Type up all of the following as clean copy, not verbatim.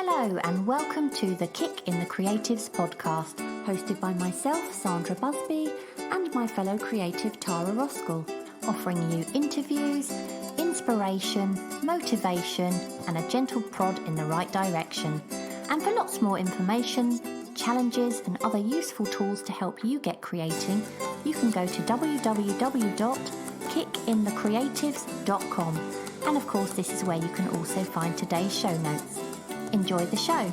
Hello and welcome to the Kick in the Creatives podcast, hosted by myself, Sandra Busby, and my fellow creative Tara Roskell, offering you interviews, inspiration, motivation, and a gentle prod in the right direction. And for lots more information, challenges, and other useful tools to help you get creating, you can go to www.kickinthecreatives.com. And of course, this is where you can also find today's show notes. Enjoy the show.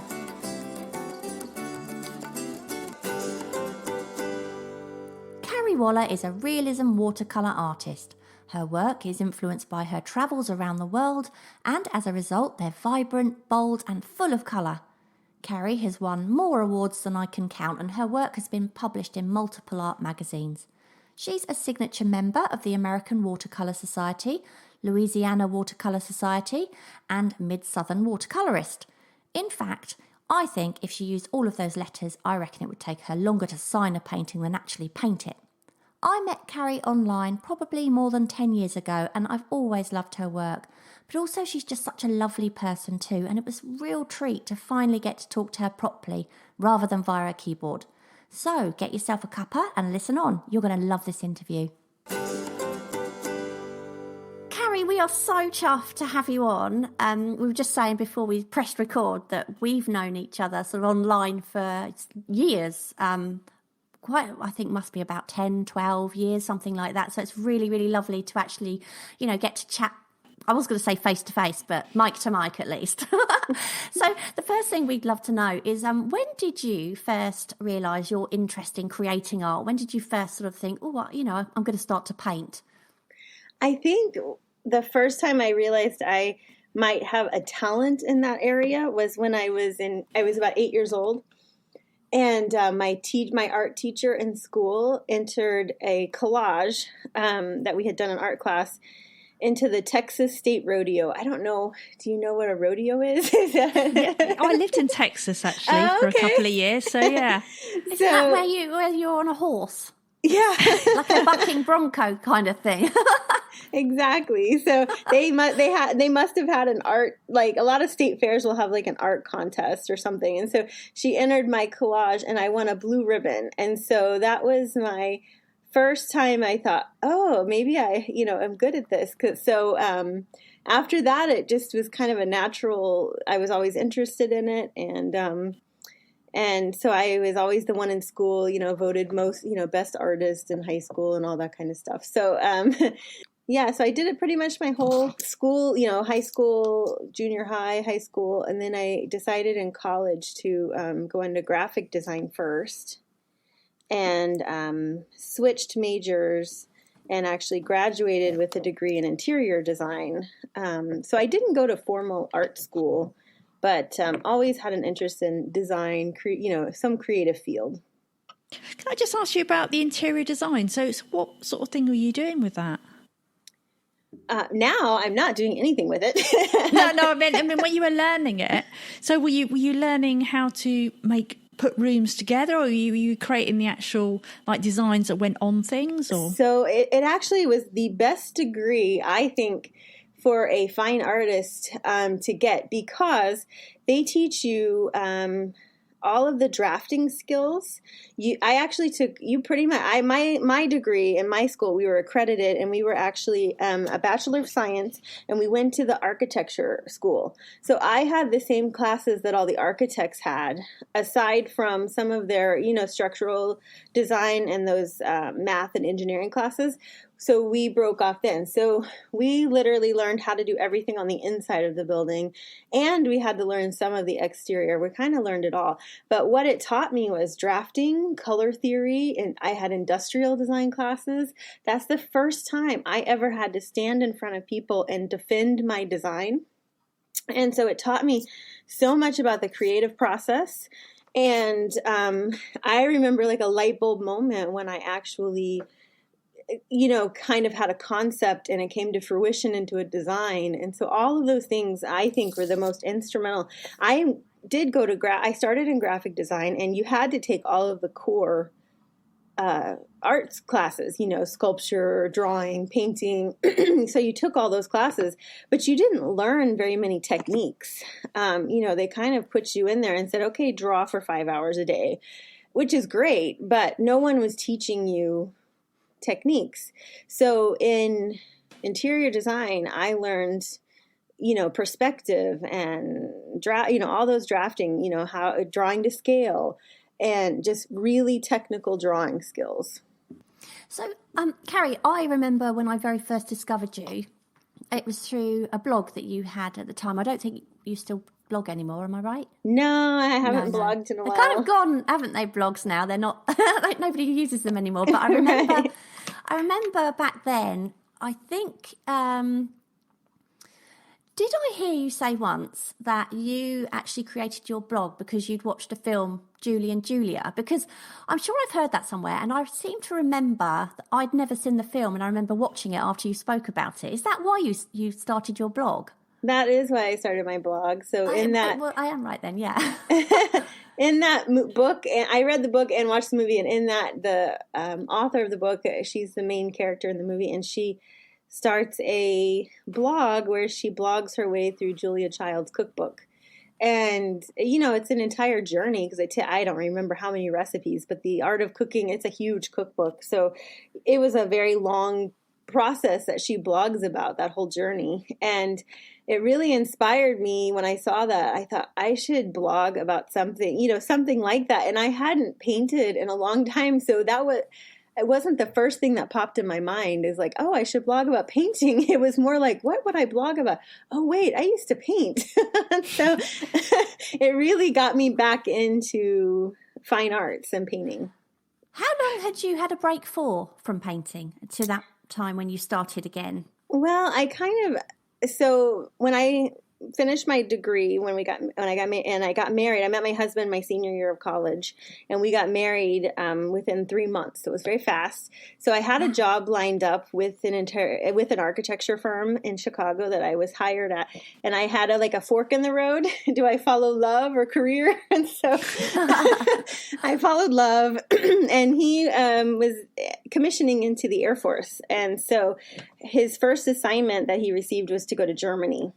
Carrie Waller is a realism watercolour artist. Her work is influenced by her travels around the world, and as a result, they're vibrant, bold, and full of colour. Carrie has won more awards than I can count, and her work has been published in multiple art magazines. She's a signature member of the American Watercolour Society, Louisiana Watercolour Society, and Mid-Southern Watercolourist. In fact, I think if she used all of those letters, I reckon it would take her longer to sign a painting than actually paint it. I met Carrie online probably more than 10 years ago, and I've always loved her work. But also she's just such a lovely person too, and it was a real treat to finally get to talk to her properly rather than via a keyboard. So get yourself a cuppa and listen on. You're going to love this interview. Carrie, we are so chuffed to have you on. We were just saying before we pressed record that we've known each other sort of online for years. I think must be about 10, 12 years, something like that. So it's really, really lovely to actually, get to chat. I was going to say face to face, but mic to mic at least. So the first thing we'd love to know is when did you first realise your interest in creating art? When did you first sort of think, I'm going to start to paint? I think the first time I realized I might have a talent in that area was when I was about 8 years old. And my art teacher in school entered a collage that we had done in art class into the Texas State Rodeo. I don't know. Do you know what a rodeo is? Yeah. I lived in Texas actually for a couple of years. So yeah. Is that where you're on a horse? Yeah. Like a bucking bronco kind of thing. Exactly. So they must have had an art, like a lot of state fairs will have like an art contest or something. And so she entered my collage and I won a blue ribbon. And so that was my first time I thought, oh, maybe I'm good at this. After that, it just was kind of a natural, I was always interested in it. And so I was always the one in school, voted most, best artist in high school and all that kind of stuff. So, so I did it pretty much my whole school, high school, junior high school. And then I decided in college to go into graphic design first and switched majors and actually graduated with a degree in interior design. So I didn't go to formal art school, but always had an interest in design, some creative field. Can I just ask you about the interior design? So what sort of thing were you doing with that? Now I'm not doing anything with it. No, I mean when you were learning it. So were you learning how to put rooms together, or were you creating the actual designs that went on things? Or so it actually was the best degree, I think, for a fine artist to get, because they teach you all of the drafting skills. My degree in my school, we were accredited, and we were actually a Bachelor of Science, and we went to the architecture school. So I had the same classes that all the architects had, aside from some of their, structural design and those math and engineering classes. So we broke off then. So we literally learned how to do everything on the inside of the building, and we had to learn some of the exterior. We kind of learned it all. But what it taught me was drafting, color theory, and I had industrial design classes. That's the first time I ever had to stand in front of people and defend my design. And so it taught me so much about the creative process. And I remember like a light bulb moment when I actually kind of had a concept and it came to fruition into a design. And so all of those things I think were the most instrumental. I started in graphic design, and you had to take all of the core arts classes, sculpture, drawing, painting. So you took all those classes, but you didn't learn very many techniques. They kind of put you in there and said, okay, draw for 5 hours a day, which is great, but no one was teaching you techniques. So in interior design, I learned, perspective and all those drafting, how drawing to scale and just really technical drawing skills. So, Carrie, I remember when I very first discovered you, it was through a blog that you had at the time. I don't think you still blog anymore, am I right? No, I haven't blogged in a while. They're kind of gone, haven't they, blogs now? They're not, like nobody uses them anymore. But I remember, Right. I remember back then, I think, did I hear you say once that you actually created your blog because you'd watched a film, Julie and Julia? Because I'm sure I've heard that somewhere, and I seem to remember that I'd never seen the film, and I remember watching it after you spoke about it. Is that why you started your blog? That is why I started my blog. So I am right then, yeah. in that book, and I read the book and watched the movie, and in that, the author of the book, she's the main character in the movie, and she starts a blog where she blogs her way through Julia Child's cookbook. And, it's an entire journey because I don't remember how many recipes, but the art of cooking, it's a huge cookbook. So it was a very long process that she blogs about, that whole journey. And it really inspired me when I saw that. I thought I should blog about something, something like that. And I hadn't painted in a long time. So it wasn't the first thing that popped in my mind is like, oh, I should blog about painting. It was more like, what would I blog about? Oh, wait, I used to paint. So it really got me back into fine arts and painting. How long had you had a break from painting to that time when you started again? Well, so when I finished my degree, when I got married, I met my husband my senior year of college, and we got married within 3 months. So it was very fast. So I had a job lined up with an architecture firm in Chicago that I was hired at, and I had a fork in the road. Do I follow love or career? And so I followed love, and he was commissioning into the Air Force, and so his first assignment that he received was to go to Germany.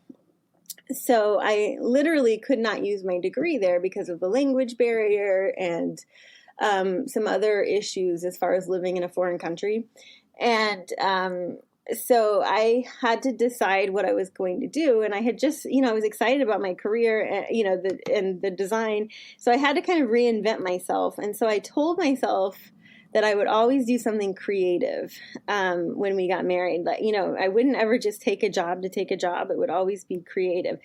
So I literally could not use my degree there because of the language barrier and some other issues as far as living in a foreign country. And so I had to decide what I was going to do. And I had just, I was excited about my career, and the design. So I had to kind of reinvent myself. And so I told myself that I would always do something creative when we got married. I wouldn't ever just take a job to take a job. It would always be creative.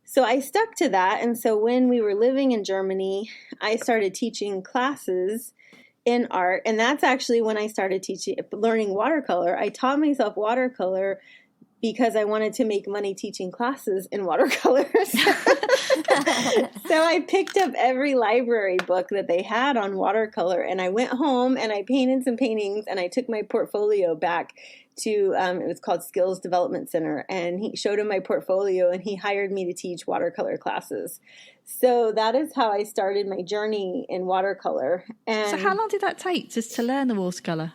So I stuck to that. And so when we were living in Germany, I started teaching classes in art. And that's actually when I started learning watercolor. I taught myself watercolor because I wanted to make money teaching classes in watercolor. So I picked up every library book that they had on watercolor, and I went home and I painted some paintings, and I took my portfolio back to, it was called Skills Development Center, and he showed him my portfolio, and he hired me to teach watercolor classes. So that is how I started my journey in watercolor. And so how long did that take just to learn the watercolor?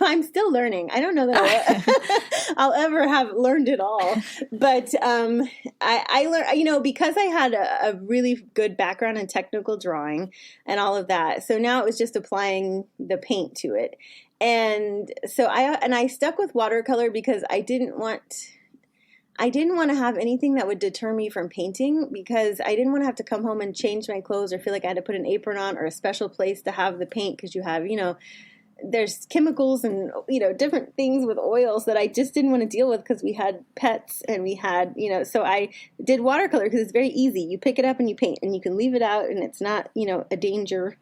I'm still learning. I don't know that I'll ever have learned it all. But I learned, because I had a really good background in technical drawing and all of that. So now it was just applying the paint to it. And so I stuck with watercolor because I didn't want to have anything that would deter me from painting, because I didn't want to have to come home and change my clothes or feel like I had to put an apron on or a special place to have the paint, because you have, there's chemicals and, different things with oils that I just didn't want to deal with because we had pets and we had, so I did watercolor because it's very easy. You pick it up and you paint, and you can leave it out and it's not, a danger.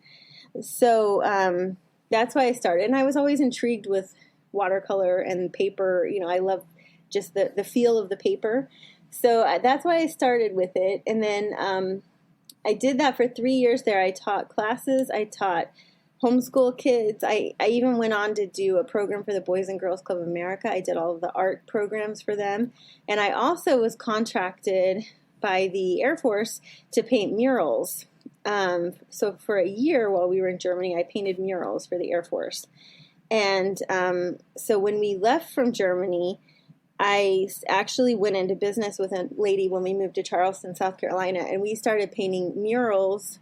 So that's why I started. And I was always intrigued with watercolor and paper. I love just the feel of the paper. So that's why I started with it. And then I did that for 3 years there. I taught classes. I taught homeschool kids. I even went on to do a program for the Boys and Girls Club of America. I did all of the art programs for them. And I also was contracted by the Air Force to paint murals. So for a year while we were in Germany, I painted murals for the Air Force. And so when we left from Germany, I actually went into business with a lady when we moved to Charleston, South Carolina, and we started painting murals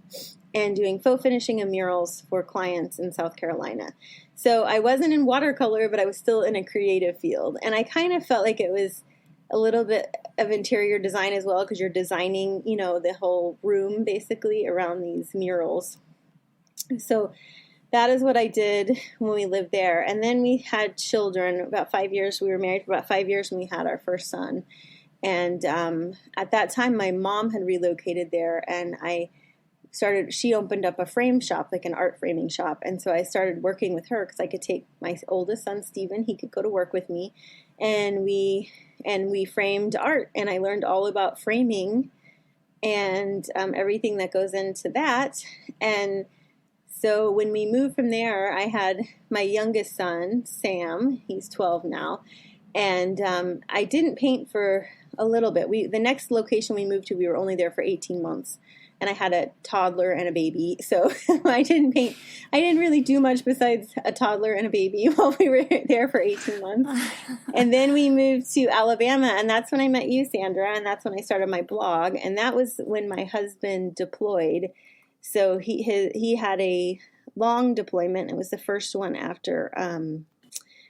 and doing faux finishing of murals for clients in South Carolina. So I wasn't in watercolor, but I was still in a creative field. And I kind of felt like it was a little bit of interior design as well, because you're designing, the whole room basically around these murals. So that is what I did when we lived there. And then we had children, about 5 years. We were married for about 5 years when we had our first son. And at that time, my mom had relocated there, and she opened up a frame shop, like an art framing shop. And so I started working with her because I could take my oldest son, Stephen, he could go to work with me. And we framed art, and I learned all about framing and everything that goes into that. And so when we moved from there, I had my youngest son, Sam. He's 12 now. And I didn't paint for a little bit. The next location we moved to, we were only there for 18 months. And I had a toddler and a baby. So I didn't paint. I didn't really do much besides a toddler and a baby while we were there for 18 months. And then we moved to Alabama. And that's when I met you, Sandra. And that's when I started my blog. And that was when my husband deployed. So he had a long deployment. It was the first one after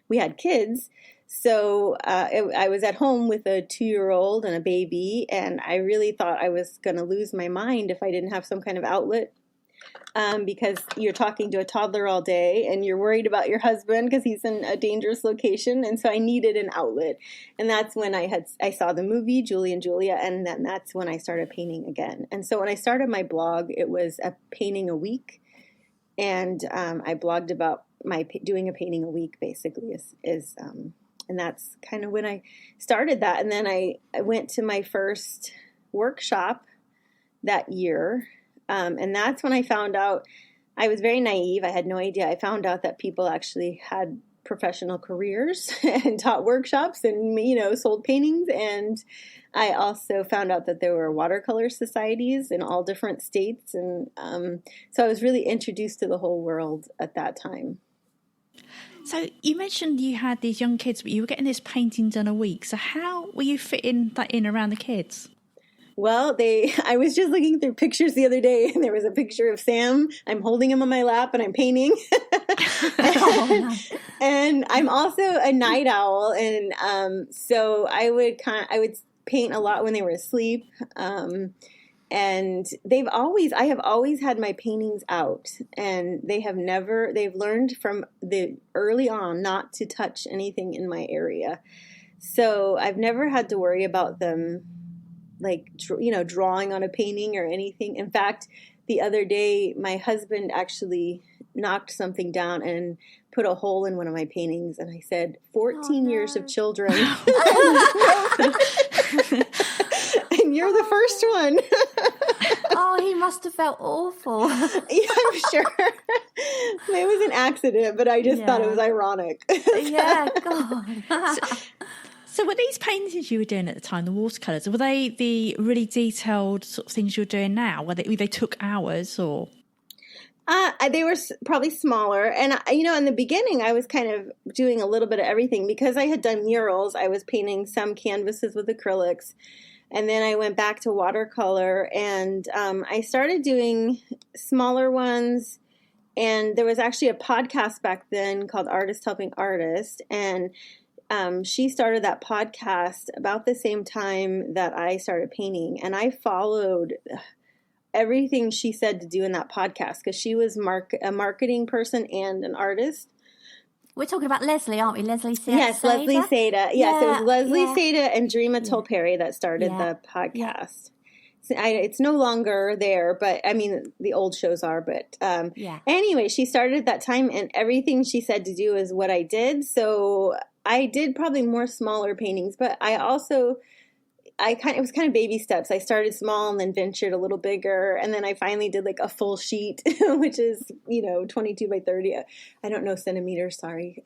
we had kids. So I was at home with a 2-year-old and a baby, and I really thought I was going to lose my mind if I didn't have some kind of outlet, because you're talking to a toddler all day, and you're worried about your husband because he's in a dangerous location, and so I needed an outlet. And that's when I saw the movie Julie and Julia, and then that's when I started painting again. And so when I started my blog, it was a painting a week, and I blogged about doing a painting a week, basically, and that's kind of when I started that. And then I went to my first workshop that year. And that's when I found out, I was very naive. I had no idea. I found out that people actually had professional careers and taught workshops and, sold paintings. And I also found out that there were watercolor societies in all different states. And so I was really introduced to the whole world at that time. So you mentioned you had these young kids, but you were getting this painting done a week. So how were you fitting that in around the kids? Well, I was just looking through pictures the other day, and there was a picture of Sam. I'm holding him on my lap, and I'm painting. And I'm also a night owl, and so I would paint a lot when they were asleep. And I have always had my paintings out, and they've learned from the early on not to touch anything in my area. So I've never had to worry about them, like, drawing on a painting or anything. In fact, the other day, my husband actually knocked something down and put a hole in one of my paintings. And I said, 14 years of children. And you're the first one. Oh, he must have felt awful. Yeah, I'm sure. It was an accident, but I just thought it was ironic. Yeah, God. So were these paintings you were doing at the time, the watercolours, were they the really detailed sort of things you're doing now? Were they took hours or? They were probably smaller. And, in the beginning, I was kind of doing a little bit of everything. Because I had done murals, I was painting some canvases with acrylics. And then I went back to watercolor, and I started doing smaller ones. And there was actually a podcast back then called Artist Helping Artist. And she started that podcast about the same time that I started painting. And I followed everything she said to do in that podcast, because she was a marketing person and an artist. We're talking about Leslie, aren't we? Leslie Seda? Yes, Leslie Seda. Yes, it was Leslie Seda and Dreama Tolperi that started the podcast. Yeah. So it's no longer there, but I mean, the old shows are. But anyway, she started at that time, and everything she said to do is what I did. So I did probably more smaller paintings, but I also... it was kind of baby steps. I started small and then ventured a little bigger. And then I finally did like a full sheet, which is, 22 by 30. I don't know centimeters. Sorry.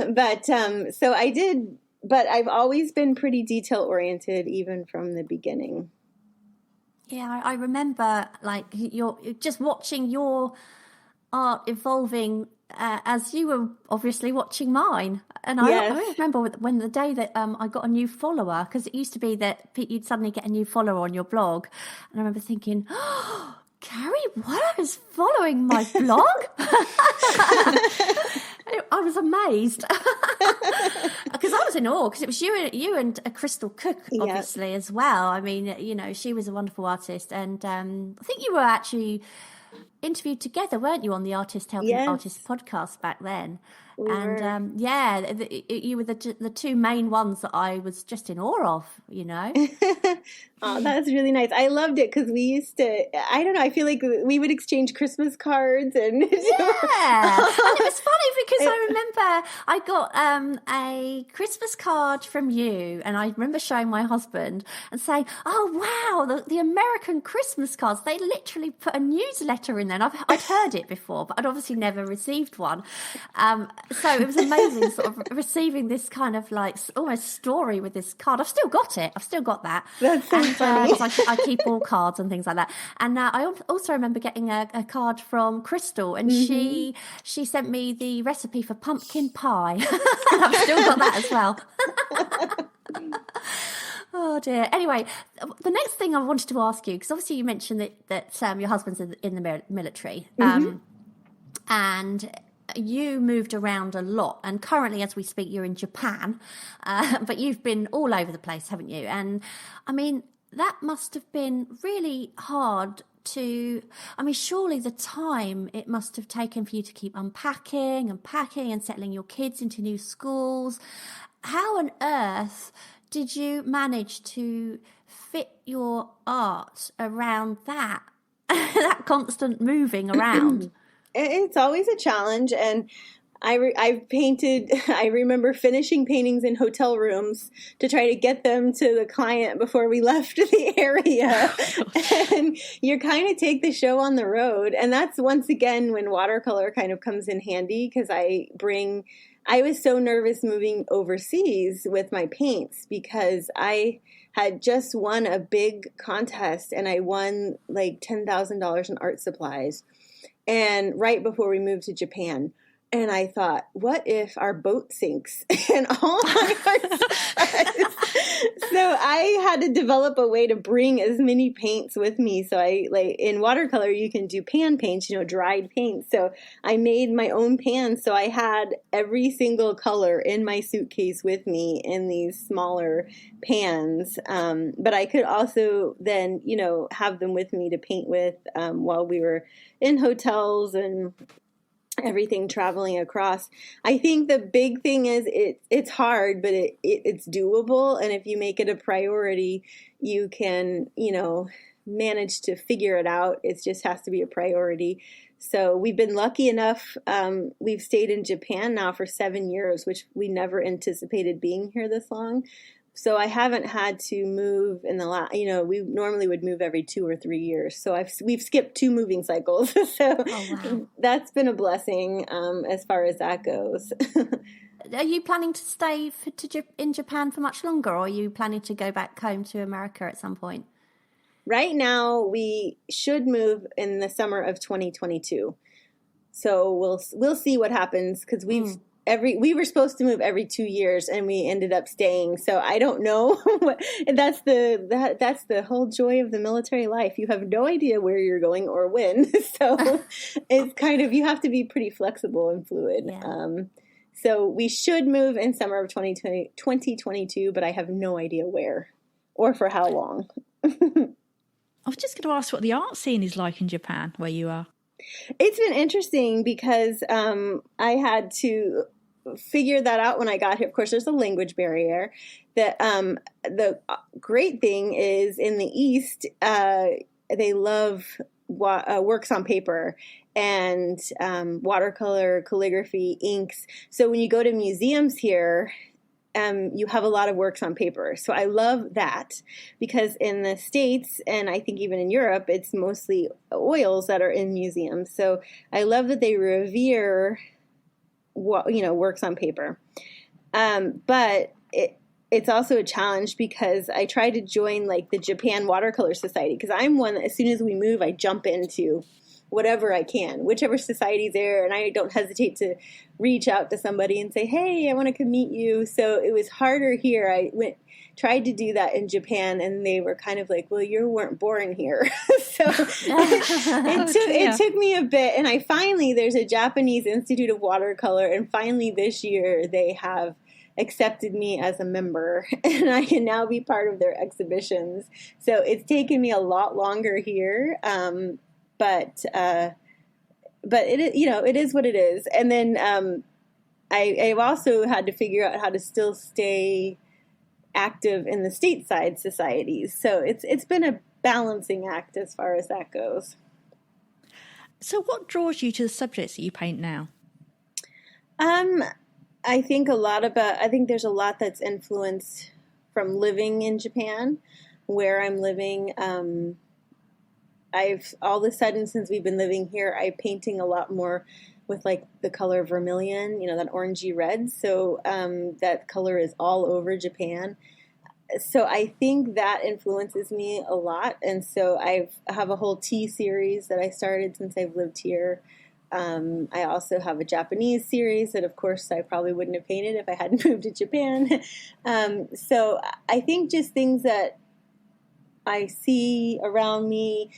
But, so I did, but I've always been pretty detail oriented, even from the beginning. Yeah, I remember like you're just watching your art evolving as you were obviously watching mine. And Yes. I remember when the day that I got a new follower, because it used to be that you'd suddenly get a new follower on your blog. And I remember thinking, oh, Carrie Waller is following my blog? I was amazed because I was in awe, because it was you and Crystal Cook, obviously, as well. I mean, you know, she was a wonderful artist, and I think you were actually interviewed together, weren't you, on the Artist Helping Artists podcast back then? We were. You were the two main ones that I was just in awe of, you know. Oh, that's really nice. I loved it because we used to, I don't know, I feel like we would exchange Christmas cards and and it was funny because I remember I got a Christmas card from you, and I remember showing my husband and saying, oh wow, the American Christmas cards, they literally put a newsletter in there, and I'd heard it before, but I'd obviously never received one. So it was amazing sort of receiving this kind of like almost story with this card. I've still got that. That's so funny. I keep all cards and things like that. And I also remember getting a card from Crystal, and she sent me the recipe for pumpkin pie. And I've still got that as well. Oh dear. Anyway, the next thing I wanted to ask you, because obviously you mentioned that your husband's in the military, and you moved around a lot, and currently as we speak you're in Japan, but you've been all over the place, haven't you? And I mean, that must have been really hard to, I mean, surely the time it must have taken for you to keep unpacking and packing and settling your kids into new schools. How on earth did you manage to fit your art around that that constant moving around? It's always a challenge, and I've painted. I remember finishing paintings in hotel rooms to try to get them to the client before we left the area. And you kind of take the show on the road, and that's once again when watercolor kind of comes in handy, because I was so nervous moving overseas with my paints, because I had just won a big contest, and I won like $10,000 in art supplies. And right before we moved to Japan, and I thought, what if our boat sinks and all my art supplies? So I had to develop a way to bring as many paints with me. So in watercolor, you can do pan paints, dried paint. So I made my own pans. So I had every single color in my suitcase with me in these smaller pans. But I could also then, have them with me to paint with while we were in hotels and everything traveling across. I think the big thing is it's hard, but it's doable. And if you make it a priority, you can, manage to figure it out. It just has to be a priority. So we've been lucky enough. We've stayed in Japan now for 7 years, which we never anticipated being here this long. So I haven't had to move in the last, we normally would move every 2 or 3 years. So we've skipped 2 moving cycles. So that's been a blessing as far as that goes. Are you planning to stay in Japan for much longer, or are you planning to go back home to America at some point? Right now, we should move in the summer of 2022. So we'll see what happens, because we were supposed to move every 2 years, and we ended up staying. So I don't know. That's the whole joy of the military life. You have no idea where you're going or when. So it's kind of, you have to be pretty flexible and fluid. Yeah. So we should move in summer of 2022, but I have no idea where or for how long. I was just going to ask what the art scene is like in Japan, where you are. It's been interesting because I had to figure that out when I got here. Of course, there's a language barrier. The great thing is in the East, they love works on paper and watercolor, calligraphy, inks. So when you go to museums here, you have a lot of works on paper. So I love that, because in the States, and I think even in Europe, it's mostly oils that are in museums. So I love that they revere works on paper. But it's also a challenge because I try to join like the Japan Watercolor Society, because I'm one that as soon as we move, I jump into whatever I can, whichever society's there, and I don't hesitate to reach out to somebody and say, hey, I want to come meet you. So it was harder here. Tried to do that in Japan, and they were kind of like, well, you weren't born here. So it took me a bit, and there's a Japanese Institute of Watercolor, and finally this year they have accepted me as a member, and I can now be part of their exhibitions. So it's taken me a lot longer here, but it is what it is. And then I've also had to figure out how to still stay active in the stateside societies. So it's been a balancing act as far as that goes. So what draws you to the subjects that you paint now? I think there's a lot that's influenced from living in Japan, where I'm living. I've all of a sudden, since we've been living here, I'm painting a lot more with like the color vermilion, that orangey red. So that color is all over Japan. So I think that influences me a lot. And so I have a whole tea series that I started since I've lived here. I also have a Japanese series that, of course, I probably wouldn't have painted if I hadn't moved to Japan. So I think just things that I see around me.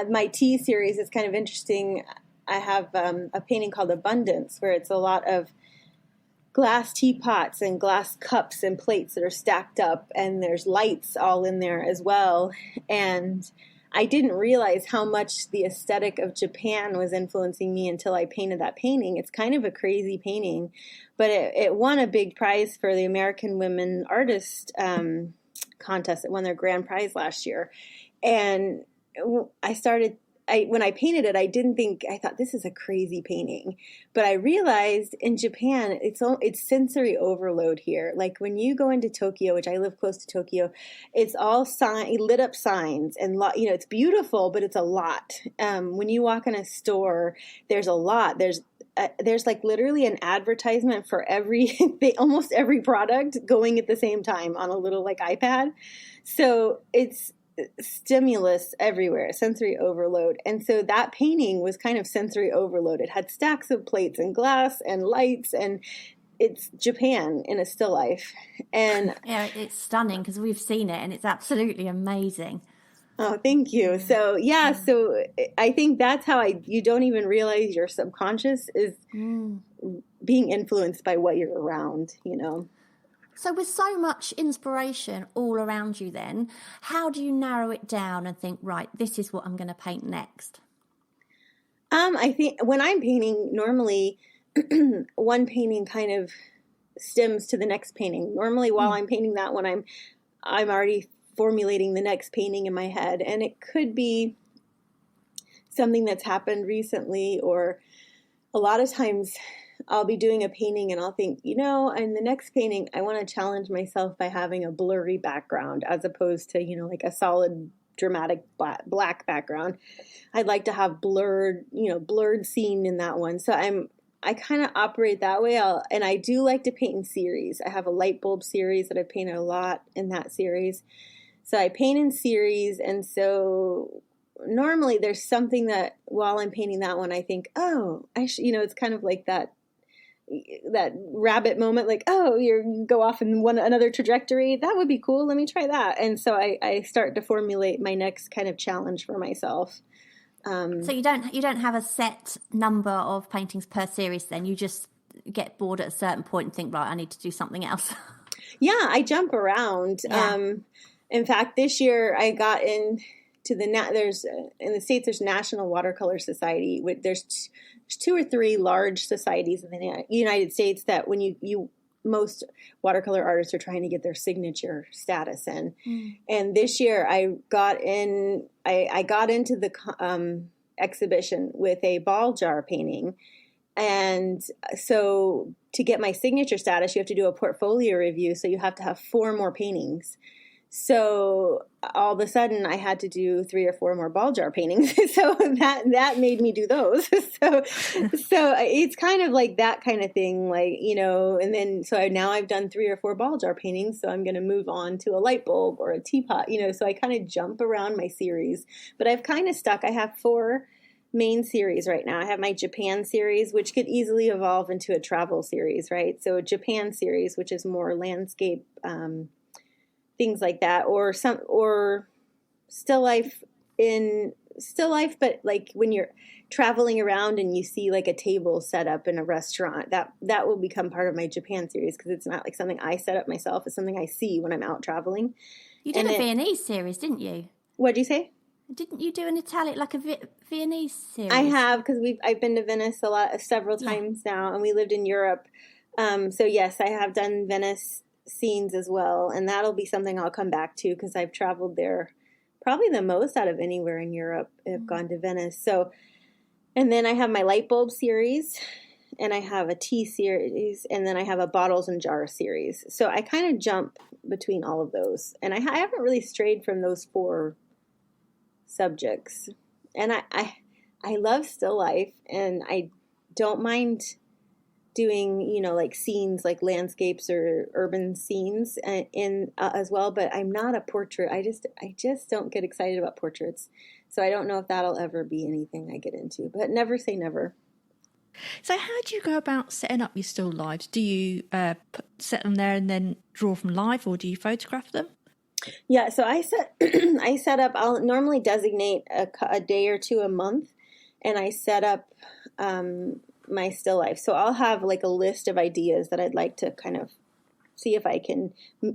My tea series is kind of interesting. I have a painting called Abundance, where it's a lot of glass teapots and glass cups and plates that are stacked up, and there's lights all in there as well. And I didn't realize how much the aesthetic of Japan was influencing me until I painted that painting. It's kind of a crazy painting, but it won a big prize for the American Women Artist contest. It won their grand prize last year. And when I painted it, I thought this is a crazy painting, but I realized in Japan, it's sensory overload here. Like when you go into Tokyo, which I live close to Tokyo, it's all lit up signs, and it's beautiful, but it's a lot. When you walk in a store, there's a lot. There's like literally an advertisement for almost every product going at the same time on a little like iPad. So it's stimulus everywhere, sensory overload. And so that painting was kind of sensory overload. It had stacks of plates and glass and lights, and it's Japan in a still life. And yeah, it's stunning because we've seen it and it's absolutely amazing. Oh, thank you. So so I think that's how you don't even realize your subconscious is being influenced by what you're around, So with so much inspiration all around you then, how do you narrow it down and think, right, this is what I'm going to paint next? I think when I'm painting, normally one painting kind of stems to the next painting. Normally while I'm painting that one, I'm already formulating the next painting in my head. And it could be something that's happened recently, or a lot of times I'll be doing a painting and I'll think, in the next painting, I want to challenge myself by having a blurry background as opposed to, like a solid, dramatic black background. I'd like to have blurred scene in that one. So I kind of operate that way. And I do like to paint in series. I have a light bulb series that I painted a lot in that series. So I paint in series. And so normally there's something that while I'm painting that one, I think, it's kind of like that rabbit moment, like, you go off in another trajectory. That would be cool. Let me try that. And so I start to formulate my next kind of challenge for myself. So you don't have a set number of paintings per series then? You just get bored at a certain point and think, right, I need to do something else. Yeah, I jump around. Yeah. In fact, this year I got into there's in the States, there's National Watercolor Society. There's 2 or 3 large societies in the United States that when most watercolor artists are trying to get their signature status in. And this year I got into the exhibition with a ball jar painting. And so to get my signature status, you have to do a portfolio review. So you have to have 4 more paintings. So all of a sudden I had to do 3 or 4 more ball jar paintings. So that made me do those. So it's kind of like that kind of thing, like, and then now I've done 3 or 4 ball jar paintings. So I'm going to move on to a light bulb or a teapot, so I kind of jump around my series, but I've kind of stuck. I have 4 main series right now. I have my Japan series, which could easily evolve into a travel series, right? So Japan series, which is more landscape, things like that, or still life, but like when you're traveling around and you see like a table set up in a restaurant, that will become part of my Japan series, because it's not like something I set up myself. It's something I see when I'm out traveling. You did a Viennese series, didn't you? What'd you say? Didn't you do an Italian, like a Viennese series? I have, because I've been to Venice several times now, and we lived in Europe. So yes, I have done Venice scenes as well, and that'll be something I'll come back to, because I've traveled there probably the most out of anywhere in Europe. I've gone to Venice. So, and then I have my light bulb series, and I have a tea series, and then I have a bottles and jars series. So I kind of jump between all of those, and I haven't really strayed from those 4 subjects. And I love still life, and I don't mind doing, like scenes, like landscapes or urban scenes in as well, but I'm not a portrait. I just don't get excited about portraits. So I don't know if that'll ever be anything I get into, but never say never. So how do you go about setting up your still lives? Do you set them there and then draw from life, or do you photograph them? Yeah, so I set up, I'll normally designate a day or 2 a month, and I set up my still life. So I'll have like a list of ideas that I'd like to kind of see if I can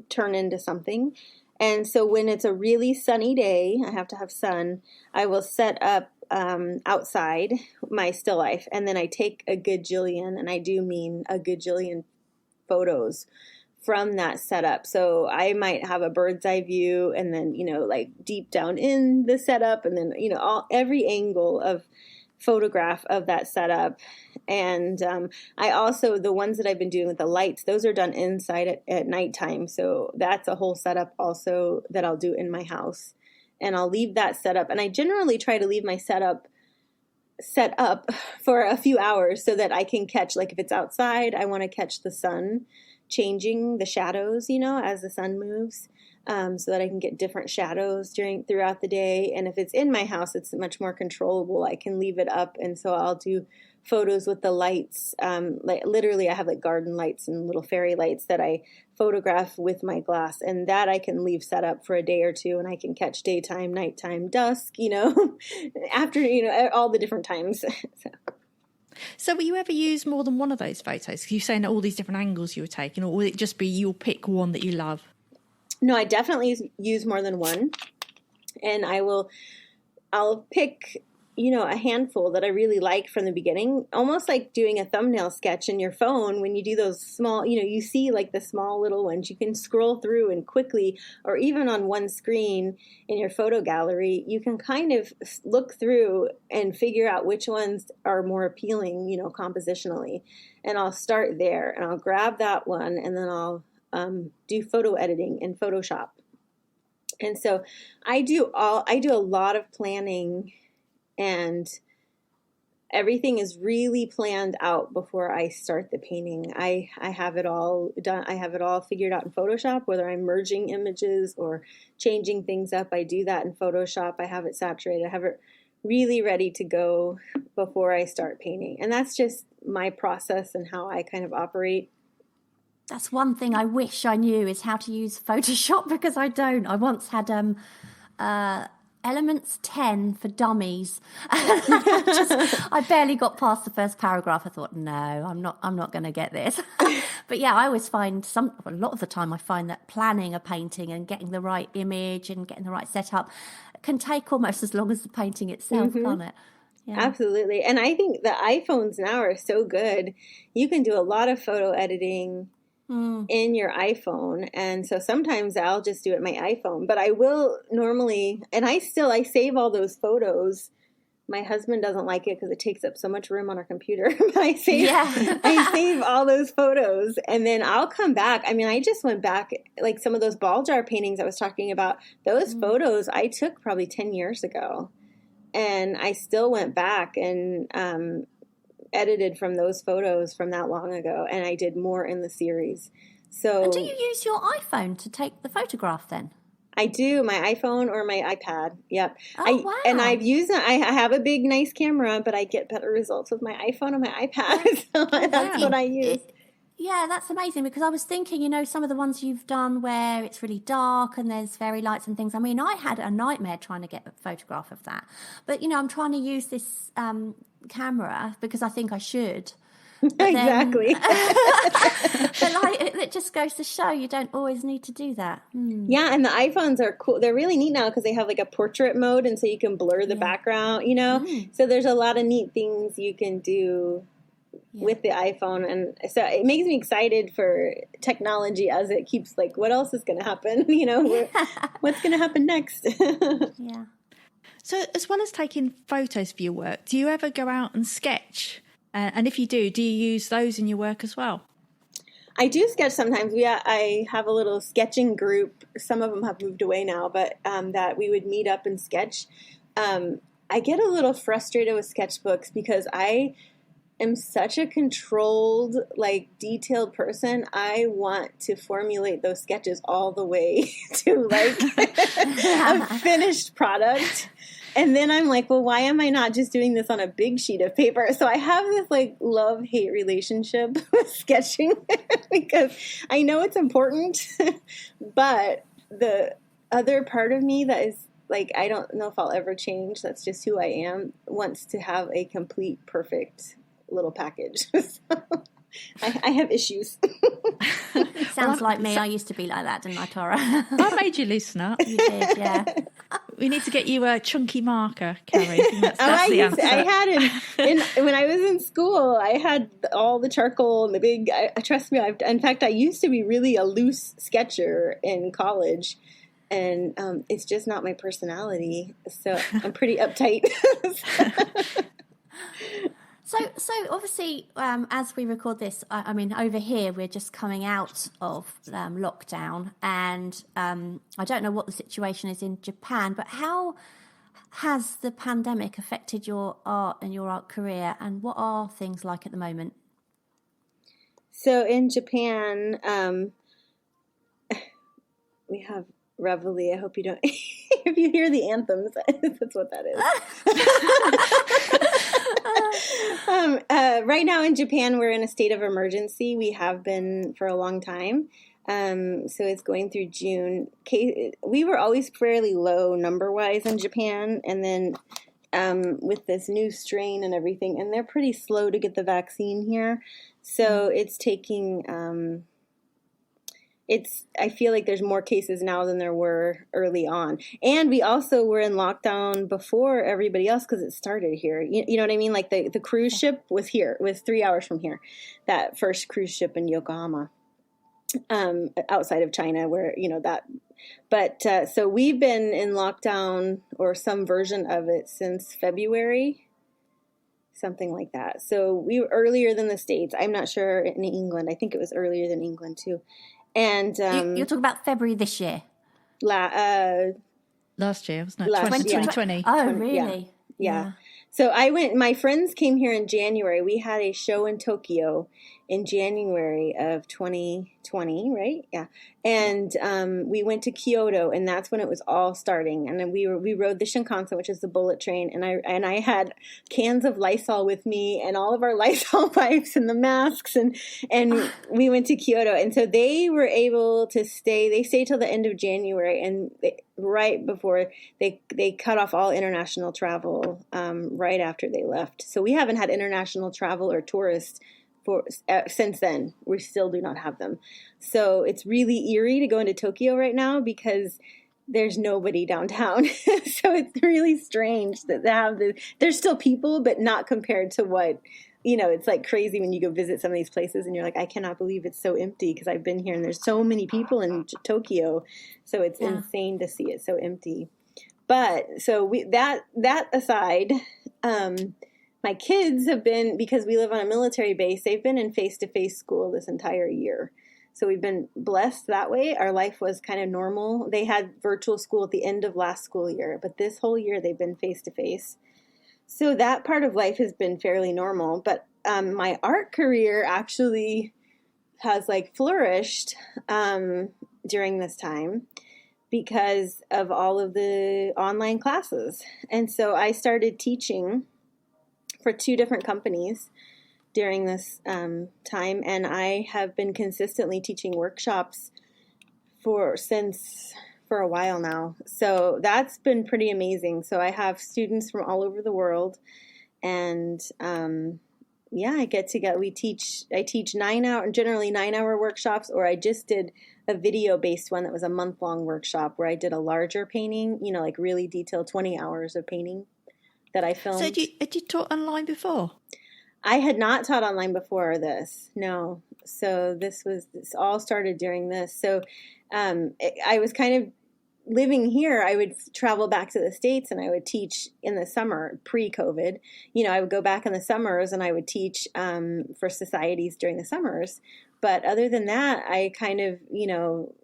turn into something. And so when it's a really sunny day, I have to have sun, I will set up outside my still life, and then I take a gajillion, and I do mean a gajillion photos from that setup. So I might have a bird's eye view, and then, like deep down in the setup, and then, every angle of photograph of that setup. And I also, the ones that I've been doing with the lights, those are done inside at nighttime. So that's a whole setup also that I'll do in my house. And I'll leave that setup. And I generally try to leave my setup set up for a few hours so that I can catch, like if it's outside, I want to catch the sun changing the shadows, as the sun moves. So that I can get different shadows throughout the day. And if it's in my house, it's much more controllable. I can leave it up. And so I'll do photos with the lights. Like literally I have like garden lights and little fairy lights that I photograph with my glass, and that I can leave set up for a day or 2, and I can catch daytime, nighttime, dusk, after, all the different times. So will you ever use more than one of those photos? You're saying all these different angles you were taking, or will it just be you'll pick one that you love? No, I definitely use more than one, and I'll pick, a handful that I really like from the beginning, almost like doing a thumbnail sketch in your phone. When you do those small, you see like the small little ones, you can scroll through and quickly, or even on one screen in your photo gallery, you can kind of look through and figure out which ones are more appealing, compositionally. And I'll start there, and I'll grab that one, and then I'll do photo editing in Photoshop. And so I do a lot of planning, and everything is really planned out before I start the painting. I have it all done. I have it all figured out in Photoshop, whether I'm merging images or changing things up. I do that in Photoshop. I have it saturated. I have it really ready to go before I start painting. And that's just my process and how I kind of operate. That's one thing I wish I knew, is how to use Photoshop, because I don't. I once had Elements 10 for dummies. I barely got past the first paragraph. I thought, no, I'm not going to get this. But yeah, I always find a lot of the time I find that planning a painting and getting the right image and getting the right setup can take almost as long as the painting itself, can't it? Yeah. Absolutely. And I think the iPhones now are so good. You can do a lot of photo editing in your iPhone. And so sometimes I'll just do it my iPhone, but I will normally, and I save all those photos My husband doesn't like it because it takes up so much room on our computer. I save all those photos, and then I'll come back. I mean, I just went back, like some of those ball jar paintings I was talking about. Those photos I took probably 10 years ago, and I still went back and edited from those photos from that long ago, and I did more in the series. So, and do you use your iPhone to take the photograph then? I do, my iPhone or my iPad. Yep. Oh, wow. And I have a big, nice camera, but I get better results with my iPhone and my iPad. So that's what I use. Yeah, that's amazing, because I was thinking, you know, some of the ones you've done where it's really dark and there's fairy lights and things. I mean, I had a nightmare trying to get a photograph of that. But, you know, I'm trying to use this camera because I think I should. But Exactly. But like, it just goes to show you don't always need to do that. Yeah, and the iPhones are cool. They're really neat now because they have like a portrait mode, and so you can blur the background, you know? So there's a lot of neat things you can do with the iPhone, and so it makes me excited for technology as it keeps like, what else is going to happen? You know, what's going to happen next? Yeah. So as well as taking photos for your work, do you ever go out and sketch? And if you do you use those in your work as well? I do sketch sometimes. I have a little sketching group. Some of them have moved away now, but that we would meet up and sketch. I get a little frustrated with sketchbooks because I am such a controlled, like, detailed person. I want to formulate those sketches all the way to like a finished product. And then I'm like, well, why am I not just doing this on a big sheet of paper? So I have this like love-hate relationship with sketching because I know it's important, but the other part of me that is like, I don't know if I'll ever change, that's just who I am, wants to have a complete, perfect little package. So I have issues. Sounds like me. I used to be like that, didn't I, Tora? I made you loosen up. You did, yeah. We need to get you a chunky marker, Carrie. I think that's the answer. I had when I was in school, I had all the charcoal and the big. Trust me, in fact, I used to be really a loose sketcher in college, and it's just not my personality. So I'm pretty uptight. So obviously, as we record this, I mean, over here, we're just coming out of lockdown, and I don't know what the situation is in Japan, but how has the pandemic affected your art and your art career, and what are things like at the moment? So in Japan, we have Reveille. I hope you don't. If you hear the anthems, that's what that is. Right now in Japan, we're in a state of emergency. We have been for a long time. So it's going through June. We were always fairly low number-wise in Japan, and then with this new strain and everything, and they're pretty slow to get the vaccine here. So it's taking... I feel like there's more cases now than there were early on. And we also were in lockdown before everybody else because it started here. You know what I mean? Like the cruise ship was 3 hours from here. That first cruise ship in Yokohama, outside of China where, you know, that. But so we've been in lockdown or some version of it since February, something like that. So we were earlier than the States. I'm not sure in England. I think it was earlier than England too. And you're talking about February this year? Last year, wasn't it? 2020. Oh, really? Yeah. So my friends came here in January. We had a show in Tokyo in January of 2020, right? Yeah. And we went to Kyoto, and that's when it was all starting. And then we rode the Shinkansen, which is the bullet train, and I had cans of Lysol with me and all of our Lysol wipes and the masks, and we went to Kyoto. And so they were able to stay. They stayed till the end of January, and right before they cut off all international travel right after they left. So we haven't had international travel or tourists since then. We still do not have them. So it's really eerie to go into Tokyo right now because there's nobody downtown. So it's really strange that they have there's still people, but not compared to what, you know, it's like crazy when you go visit some of these places and you're like, I cannot believe it's so empty because I've been here and there's so many people in Tokyo. So it's insane to see it so empty. But so that aside, My kids have been, because we live on a military base, they've been in face-to-face school this entire year. So we've been blessed that way. Our life was kind of normal. They had virtual school at the end of last school year, but this whole year they've been face-to-face. So that part of life has been fairly normal. But my art career actually has like flourished during this time because of all of the online classes. And so I started teaching for 2 different companies during this time, and I have been consistently teaching workshops for a while now. So that's been pretty amazing. So I have students from all over the world, and I teach generally 9-hour workshops, or I just did a video-based one that was a month-long workshop where I did a larger painting, like really detailed 20 hours of painting that I filmed. So had you taught online before? I had not taught online before this, no. So this all started during this. So I was kind of living here. I would travel back to the States and I would teach in the summer, pre-COVID. I would go back in the summers and I would teach for societies during the summers. But other than that, I kind of,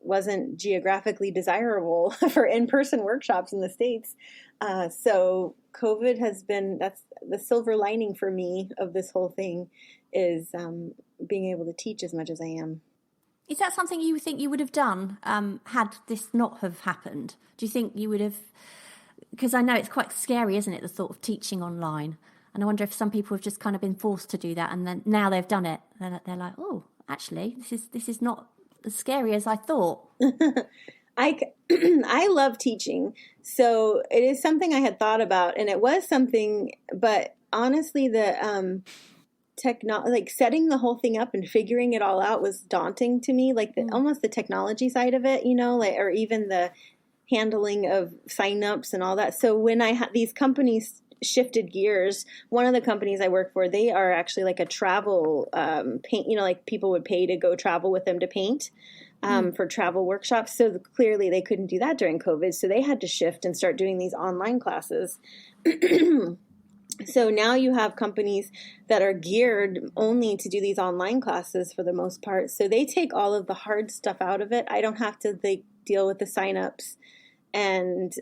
wasn't geographically desirable for in-person workshops in the States. So COVID that's the silver lining for me of this whole thing is being able to teach as much as I am. Is that something you think you would have done had this not have happened? Do you think you would have? Because I know it's quite scary, isn't it, the thought of teaching online? And I wonder if some people have just kind of been forced to do that, and then now they've done it, they're like, oh, actually, this is not as scary as I thought. I love teaching, so it is something I had thought about, and it was something. But honestly, the setting the whole thing up and figuring it all out was daunting to me. Like almost the technology side of it, or even the handling of signups and all that. So when I had these companies shifted gears, one of the companies I work for, they are actually like a travel paint. Like people would pay to go travel with them to paint. For travel workshops. So clearly they couldn't do that during COVID. So they had to shift and start doing these online classes. So now you have companies that are geared only to do these online classes for the most part. So they take all of the hard stuff out of it. I don't have to deal with the signups and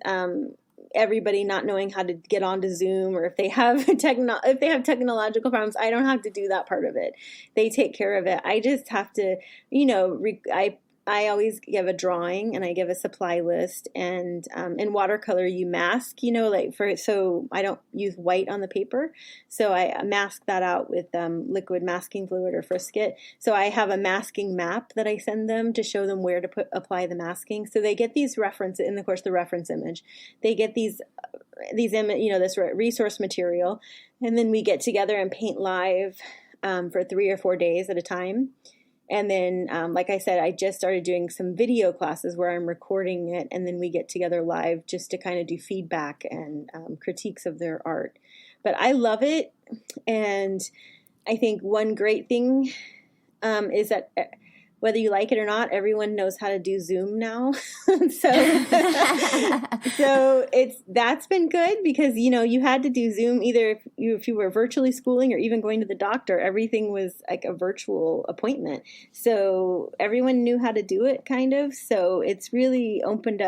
everybody not knowing how to get onto Zoom, or if they have technological problems, I don't have to do that part of it. They take care of it. I just have to, I always give a drawing and I give a supply list, and in watercolor you mask, so I don't use white on the paper. So I mask that out with liquid masking fluid or Frisket. So I have a masking map that I send them to show them where to apply the masking. So they get these references, in the course, the reference image. They get this resource material, and then we get together and paint live for 3 or 4 days at a time. And then, like I said, I just started doing some video classes where I'm recording it, and then we get together live just to kind of do feedback and critiques of their art. But I love it, and I think one great thing is that whether you like it or not, everyone knows how to do Zoom now. So that's been good because, you had to do Zoom either if you were virtually schooling or even going to the doctor. Everything was like a virtual appointment. So everyone knew how to do it kind of. So it's really opened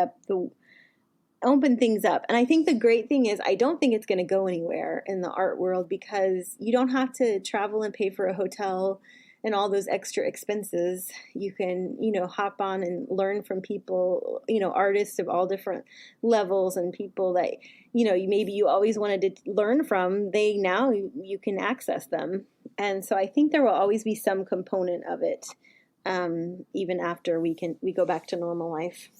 things up. And I think the great thing is I don't think it's going to go anywhere in the art world because you don't have to travel and pay for a hotel and all those extra expenses. You can, hop on and learn from people, artists of all different levels and people that, maybe you always wanted to learn from. Now you can access them. And so I think there will always be some component of it, even after we go back to normal life.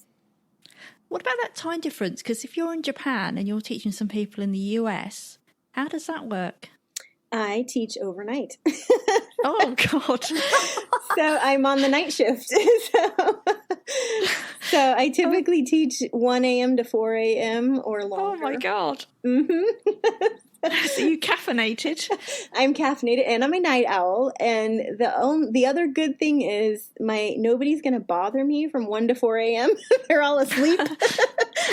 What about that time difference? Because if you're in Japan and you're teaching some people in the US, how does that work? I teach overnight. Oh, God. So I'm on the night shift. So I typically teach 1 a.m. to 4 a.m. or longer. Oh, my God. Mm-hmm. So you caffeinated? I'm caffeinated, and I'm a night owl. And the other good thing is nobody's going to bother me from 1 to 4 a.m. They're all asleep.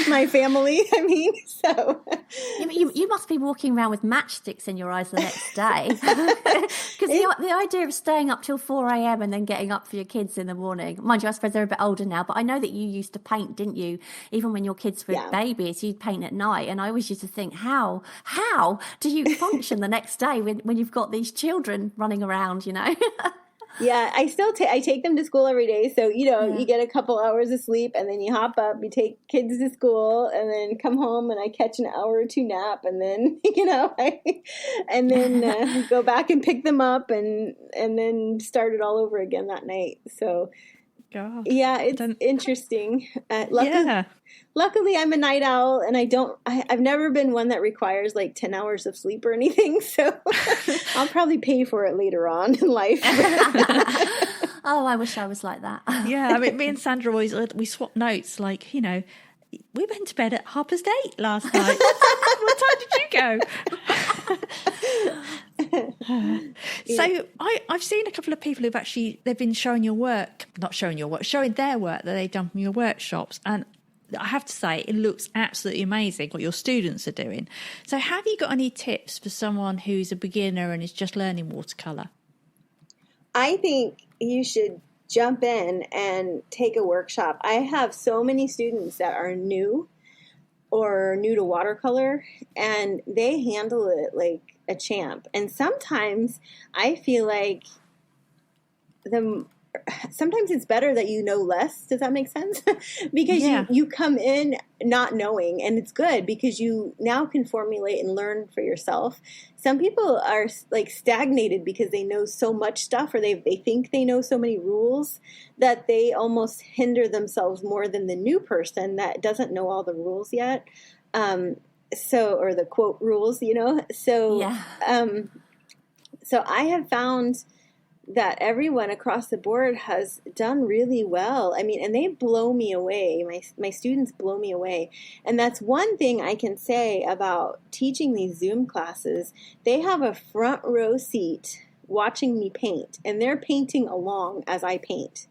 my family. I mean, so. You must be walking around with matchsticks in your eyes the next day. Because the idea of staying up till 4 a.m. and then getting up for your kids in the morning. Mind you, I suppose they're a bit older now, but I know that you used to paint, didn't you? Even when your kids were babies, you'd paint at night. And I always used to think, how do you function the next day when you've got these children running around, you know? Yeah, I still I take them to school every day. So, you get a couple hours of sleep and then you hop up, you take kids to school and then come home and I catch an hour or two nap and then, and then go back and pick them up and then start it all over again that night. So, God, yeah, it's interesting. Luckily, I'm a night owl, and I've never been one that requires like 10 hours of sleep or anything. So I'll probably pay for it later on in life. Oh, I wish I was like that. Yeah, I mean, me and Sandra always, we swap notes, like, we went to bed at 8:30 last night. What time did you go? So I've seen a couple of people who've actually, they've been showing their work that they've done from your workshops. And I have to say, it looks absolutely amazing what your students are doing. So have you got any tips for someone who's a beginner and is just learning watercolour? I think you should jump in and take a workshop. I have so many students that are new or new to watercolor, and they handle it like a champ. And sometimes I feel like sometimes it's better that you know less. Does that make sense? Because you come in not knowing, and it's good because you now can formulate and learn for yourself. Some people are like stagnated because they know so much stuff, or they think they know so many rules that they almost hinder themselves more than the new person that doesn't know all the rules yet. Or the quote rules, So, so I have found that everyone across the board has done really well. I mean, and they blow me away. My students blow me away. And that's one thing I can say about teaching these Zoom classes. They have a front row seat watching me paint, and they're painting along as I paint.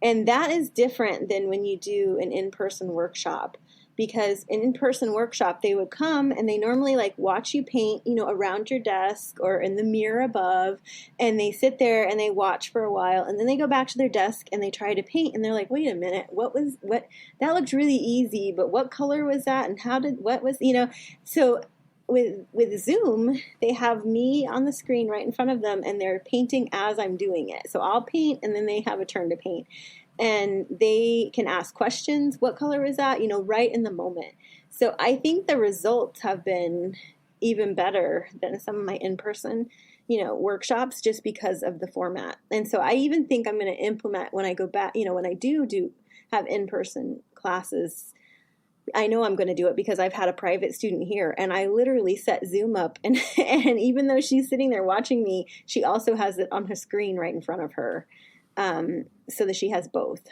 And that is different than when you do an in-person workshop. Because an in-person workshop, they would come and they normally like watch you paint, around your desk or in the mirror above, and they sit there and they watch for a while, and then they go back to their desk and they try to paint, and they're like, wait a minute, what that looked really easy, but what color was that, and so with Zoom, they have me on the screen right in front of them, and they're painting as I'm doing it. So I'll paint, and then they have a turn to paint. And they can ask questions. What color is that? Right in the moment. So I think the results have been even better than some of my in-person, workshops, just because of the format. And so I even think I'm going to implement when I go back, when I do have in-person classes, I know I'm going to do it because I've had a private student here, and I literally set Zoom up, and even though she's sitting there watching me, she also has it on her screen right in front of her. So that she has both.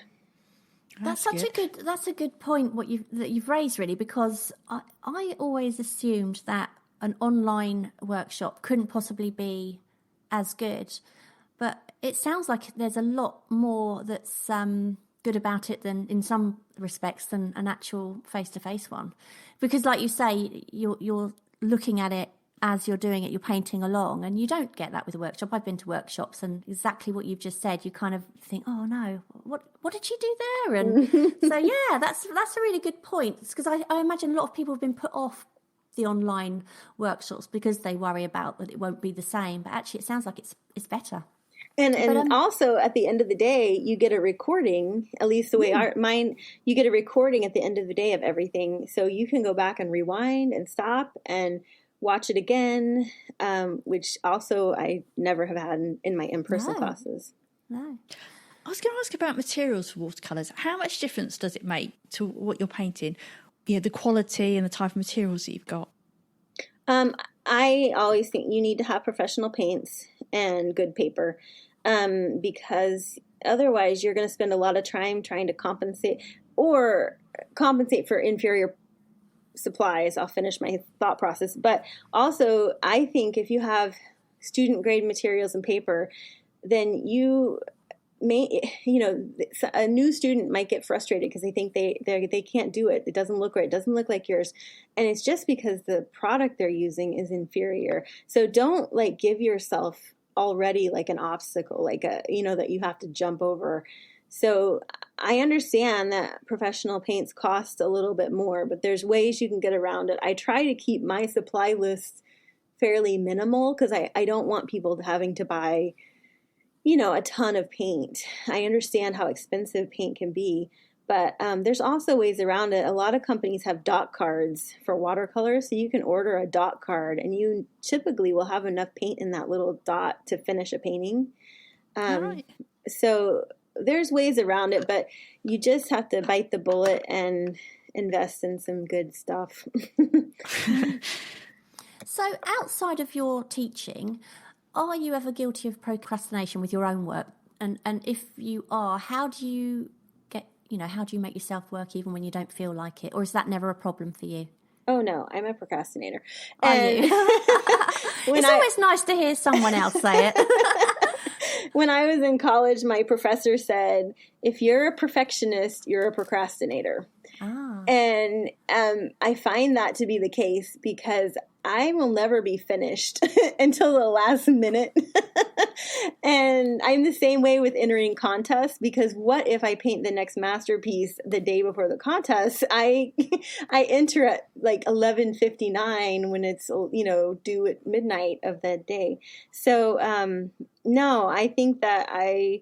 That's a good point that you've raised, really, because I always assumed that an online workshop couldn't possibly be as good, but it sounds like there's a lot more that's good about it than in some respects than an actual face-to-face one, because like you say, you're looking at it as you're doing it, you're painting along, and you don't get that with a workshop. I've been to workshops, and exactly what you've just said, you kind of think, oh no, what did she do there? And so yeah, that's a really good point, because I imagine a lot of people have been put off the online workshops because they worry about that it won't be the same, but actually it sounds like it's better. And also at the end of the day, you get a recording, at least the way mine, you get a recording at the end of the day of everything, so you can go back and rewind and stop and watch it again, which also I never have had in my in-person classes. No. I was going to ask about materials for watercolours. How much difference does it make to what you're painting? The quality and the type of materials that you've got? I always think you need to have professional paints and good paper, because otherwise you're going to spend a lot of time trying to compensate for inferior supplies. I'll finish my thought process. But also, I think if you have student grade materials and paper, then you a new student might get frustrated because they think they can't do it. It doesn't look right. It doesn't look like yours. And it's just because the product they're using is inferior. So don't like give yourself already like an obstacle, like that you have to jump over. So I understand that professional paints cost a little bit more, but there's ways you can get around it. I try to keep my supply list fairly minimal because I don't want people having to buy a ton of paint. I understand how expensive paint can be, but there's also ways around it. A lot of companies have dot cards for watercolor, so you can order a dot card, and you typically will have enough paint in that little dot to finish a painting. Right. So there's ways around it, but you just have to bite the bullet and invest in some good stuff. So outside of your teaching, are you ever guilty of procrastination with your own work? And if you are, how do you make yourself work even when you don't feel like it? Or is that never a problem for you? Oh no, I'm a procrastinator. Are you? It's always nice to hear someone else say it. When I was in college, my professor said, if you're a perfectionist, you're a procrastinator. Ah. And I find that to be the case because I will never be finished until the last minute. And I'm the same way with entering contests, because what if I paint the next masterpiece the day before the contest? I enter at like 11:59 when it's due at midnight of that day. So no, I think that I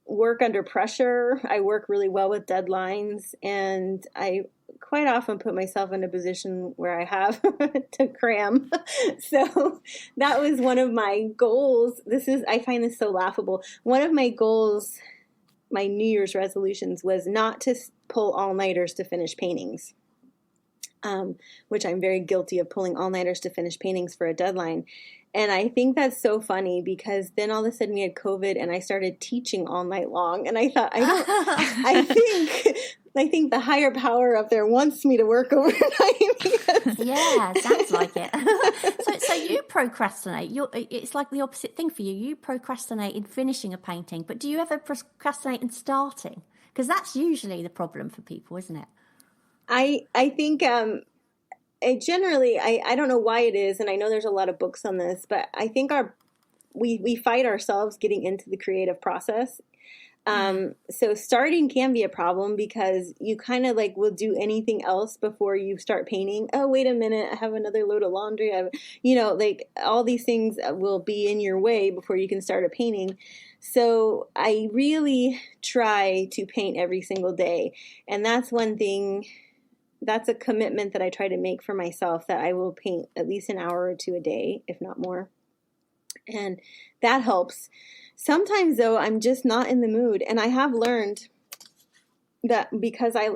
work under pressure. I work really well with deadlines, and I quite often put myself in a position where I have to cram. So that was one of my goals. I find this so laughable. One of my goals, my New Year's resolutions, was not to pull all-nighters to finish paintings, which I'm very guilty of, pulling all-nighters to finish paintings for a deadline. And I think that's so funny because then all of a sudden we had COVID and I started teaching all night long. And I thought, I think the higher power up there wants me to work overnight. Yeah, sounds like it. So you procrastinate. It's like the opposite thing for you. You procrastinate in finishing a painting, but do you ever procrastinate in starting? Because that's usually the problem for people, isn't it? I think I don't know why it is, and I know there's a lot of books on this, but I think we fight ourselves getting into the creative process. So starting can be a problem because you kind of like will do anything else before you start painting. Oh, wait a minute, I have another load of laundry. Like all these things will be in your way before you can start a painting. So I really try to paint every single day. And that's one thing. That's a commitment that I try to make for myself, that I will paint at least an hour or two a day, if not more. And that helps. Sometimes, though, I'm just not in the mood. And I have learned that because I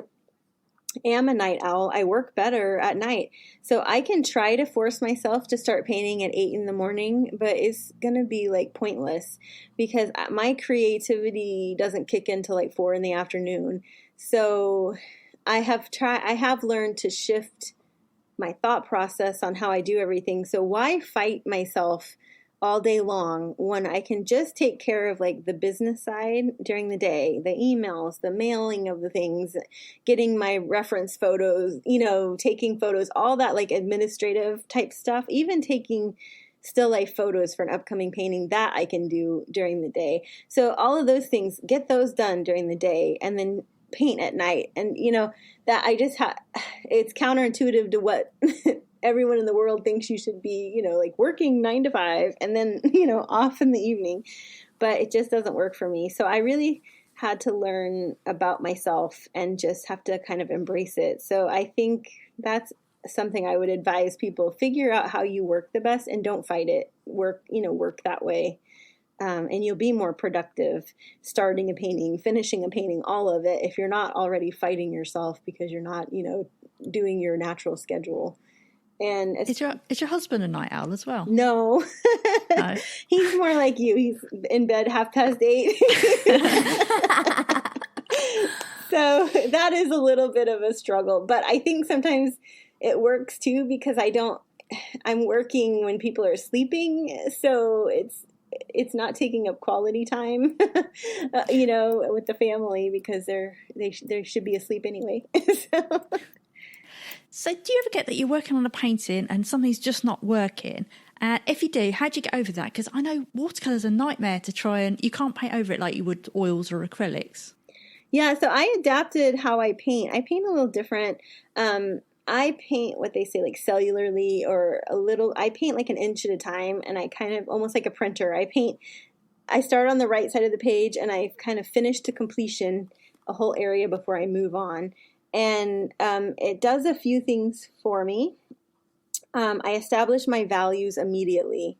am a night owl, I work better at night. So I can try to force myself to start painting at 8 in the morning, but it's going to be like pointless because my creativity doesn't kick in till like 4 in the afternoon. So I have learned to shift my thought process on how I do everything. So why fight myself all day long when I can just take care of like the business side during the day, the emails, the mailing of the things, getting my reference photos, taking photos, all that like administrative type stuff, even taking still life photos for an upcoming painting, that I can do during the day. So all of those things, get those done during the day and then paint at night. And that I just it's counterintuitive to what everyone in the world thinks you should be, like working 9 to 5 and then off in the evening, but it just doesn't work for me. So I really had to learn about myself and just have to kind of embrace it. So I think that's something I would advise people: figure out how you work the best and don't fight it. Work that way. And you'll be more productive starting a painting, finishing a painting, all of it, if you're not already fighting yourself because you're not, doing your natural schedule. And is your husband a night owl as well? No. No. He's more like you. He's in bed 8:30. So that is a little bit of a struggle. But I think sometimes it works too because I'm working when people are sleeping. So it's not taking up quality time, with the family because they should be asleep anyway. So do you ever get that you're working on a painting and something's just not working? And if you do, how do you get over that? Because I know watercolour's a nightmare to try, and you can't paint over it like you would oils or acrylics. Yeah, so I adapted how I paint. I paint a little different. I paint what they say like cellularly or I paint like an inch at a time, and I kind of almost like a printer. I start on the right side of the page and I kind of finish to completion a whole area before I move on. And it does a few things for me. I establish my values immediately.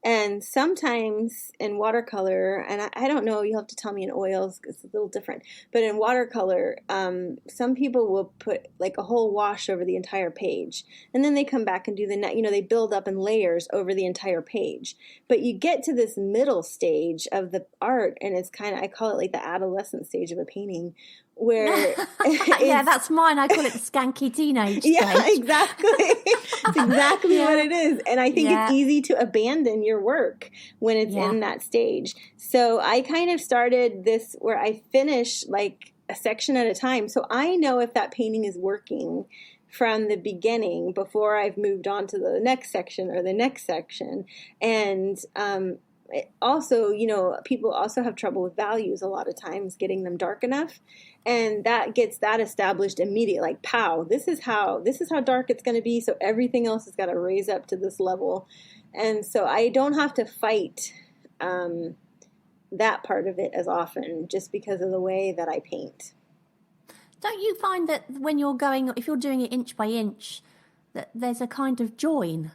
And sometimes in watercolor, and I don't know, you'll have to tell me in oils, it's a little different. But in watercolor, some people will put like a whole wash over the entire page. And then they come back and do they build up in layers over the entire page. But you get to this middle stage of the art, and it's kind of, I call it like the adolescent stage of a painting, where yeah, that's mine. I call it the skanky teenage stage. Yeah, exactly. It's exactly what it is. And I think it's easy to abandon your work when it's in that stage. So I kind of started this where I finish like a section at a time. So I know if that painting is working from the beginning before I've moved on to the next section or the next section. And also, people also have trouble with values a lot of times, getting them dark enough. And that gets that established immediately, like, pow, this is how dark it's going to be. So everything else has got to raise up to this level. And so I don't have to fight that part of it as often just because of the way that I paint. Don't you find that when if you're doing it inch by inch, that there's a kind of join?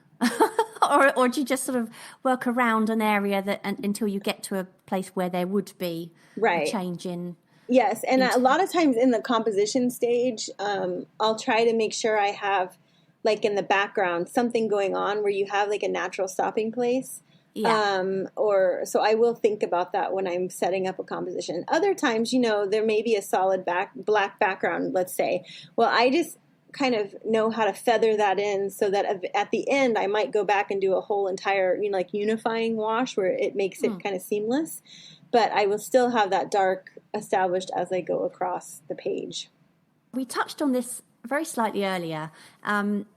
or do you just sort of work around an area until you get to a place where there would be a change in? Yes, and a lot of times in the composition stage, I'll try to make sure I have, like in the background, something going on where you have like a natural stopping place. Yeah. So I will think about that when I'm setting up a composition. Other times, there may be a solid black background, let's say. Well, I just kind of know how to feather that in so that at the end I might go back and do a whole entire, like unifying wash where it makes it kind of seamless. But I will still have that dark established as I go across the page. We touched on this very slightly earlier.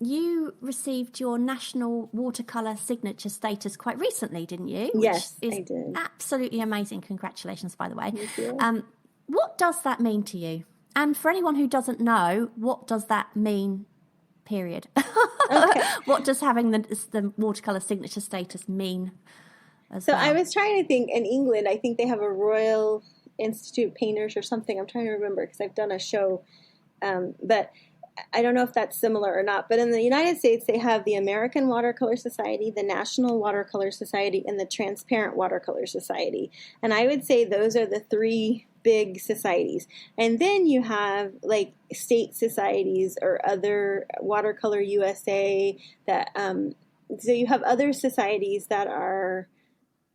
You received your National Watercolour Signature status quite recently, didn't you? Yes, I did. Absolutely amazing. Congratulations, by the way. Thank you. What does that mean to you? And for anyone who doesn't know, what does that mean, period? Okay. What does having the watercolour signature status mean? I was trying to think, in England, I think they have a Royal Institute of Painters or something. I'm trying to remember because I've done a show, but I don't know if that's similar or not. But in the United States, they have the American Watercolor Society, the National Watercolor Society, and the Transparent Watercolor Society. And I would say those are the three big societies. And then you have like state societies or other Watercolor USA that, so you have other societies that are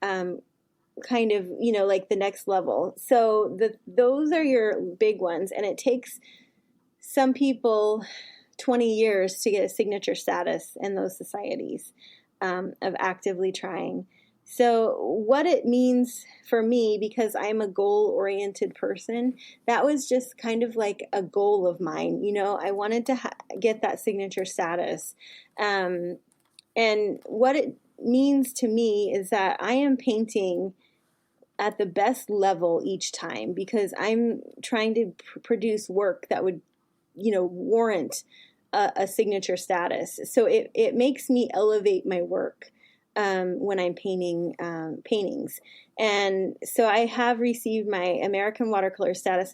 kind of, like the next level. So those are your big ones. And it takes some people 20 years to get a signature status in those societies of actively trying. So what it means for me, because I'm a goal-oriented person, that was just kind of like a goal of mine. I wanted to get that signature status. And what it means to me is that I am painting at the best level each time because I'm trying to produce work that would, warrant a signature status. So it makes me elevate my work when I'm painting paintings. And so I have received my American Watercolor status